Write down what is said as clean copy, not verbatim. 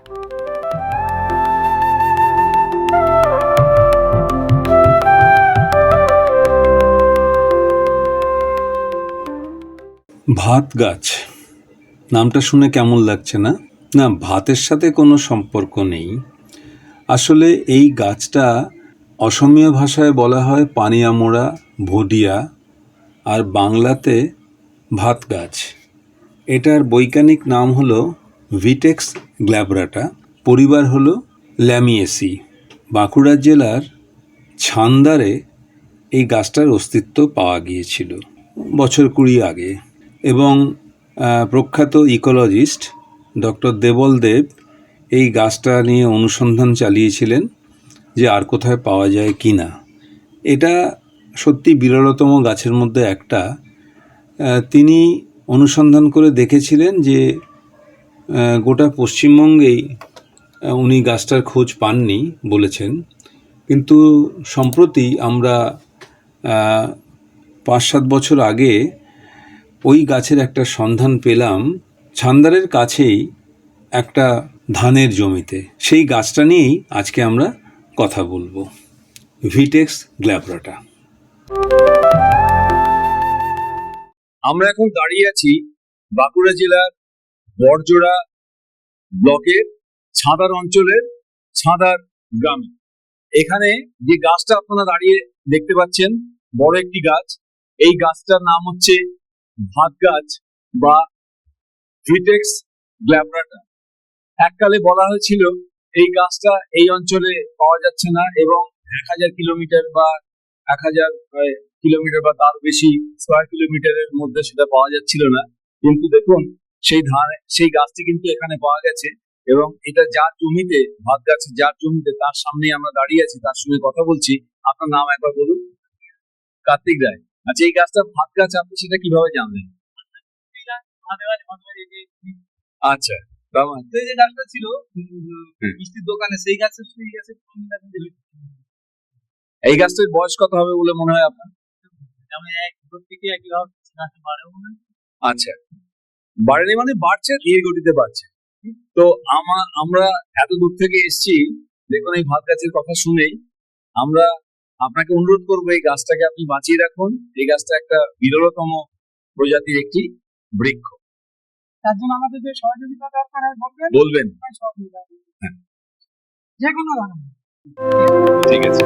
ভাত গাছ নামটা শুনে কেমন লাগছে না? না, ভাতের সাথে কোনো সম্পর্ক নেই। আসলে এই গাছটা অসমীয়া ভাষায় বলা হয় পানিয়ামোড়া ভুডিয়া, আর বাংলাতে ভাত গাছ। এটার বৈজ্ঞানিক নাম হলো ভিটেক্স গ্ল্যাব্রাটা, পরিবার হলো ল্যামিয়েসি। বাঁকুড়া জেলার ছান্দারে এই গাছটার অস্তিত্ব পাওয়া গিয়েছিল বছর 20 আগে, এবং প্রখ্যাত ইকোলজিস্ট ডক্টর দেবল দেব এই গাছটা নিয়ে অনুসন্ধান চালিয়েছিলেন যে আর কোথায় পাওয়া যায় কি না। এটা সত্যি বিরলতম গাছের মধ্যে একটা। তিনি অনুসন্ধান করে দেখেছিলেন যে গোটা পশ্চিমবঙ্গেই উনি গাছটার খোঁজ পাননি বলেছেন, কিন্তু সম্প্রতি আমরা 5-7 বছর আগে ওই গাছের একটা সন্ধান পেলাম ছান্দারের কাছেই একটা ধানের জমিতে। সেই গাছটা নিয়েই আজকে আমরা কথা বলবো, ভিটেক্স গ্ল্যাব্রাটা। আমরা এখন দাঁড়িয়ে আছি বাঁকুড়া জেলার বড়জোড়া ব্লকের ছাঁদার অঞ্চলের ছাঁদার গ্রামে। এখানে যে গাছটা আপনারা দাঁড়িয়ে দেখতে পাচ্ছেন, বড় একটি গাছ, এই গাছটার নাম হচ্ছে ভাত গাছ বা ভিটেক্স গ্ল্যাব্রাটা। এককালে বলা হয়েছিল এই গাছটা এই অঞ্চলে পাওয়া যাচ্ছে না, এবং 1000 কিলোমিটার বা 1000 কিলোমিটার বা তার বেশি স্কয়ার কিলোমিটারের মধ্যে সেটা পাওয়া যাচ্ছিল না। কিন্তু দেখুন সেই গাছটি কিন্তু এখানে পাওয়া গেছে, এবং এটা যার জমিতে, ভাত গাছের যার জমিতে, তার সামনে আমরা দাঁড়িয়ে আছি, তার সঙ্গে কথা বলছি। আপনার নাম একবার বলুন। কার্তিক রায়। আচ্ছা, এই গাছটা ভাত গাছ, আপনি সেটা কিভাবে জানলেন? আচ্ছা, এই যে গাছটা ছিল মিষ্টির দোকানে, সেই গাছের এই গাছটার বয়স কত হবে বলে মনে হয় আপনার? আচ্ছা, বাড়েনি মানে বাড়ছে, ধীর গতিতে বাড়ছে। তো আমরা এত দূর থেকে এসেছি, দেখুন এই ভাত গাছের কথা শুনেই আমরা আপনাকে অনুরোধ করবো এই গাছটাকে আপনি বাঁচিয়ে রাখুন। এই গাছটা একটা বিরলতম প্রজাতির একটি বৃক্ষ। তার জন্য আমাদের যে সহযোগিতা দরকার হয় বলবেন। হ্যাঁ, যে কোনো ধরনের। ঠিক আছে।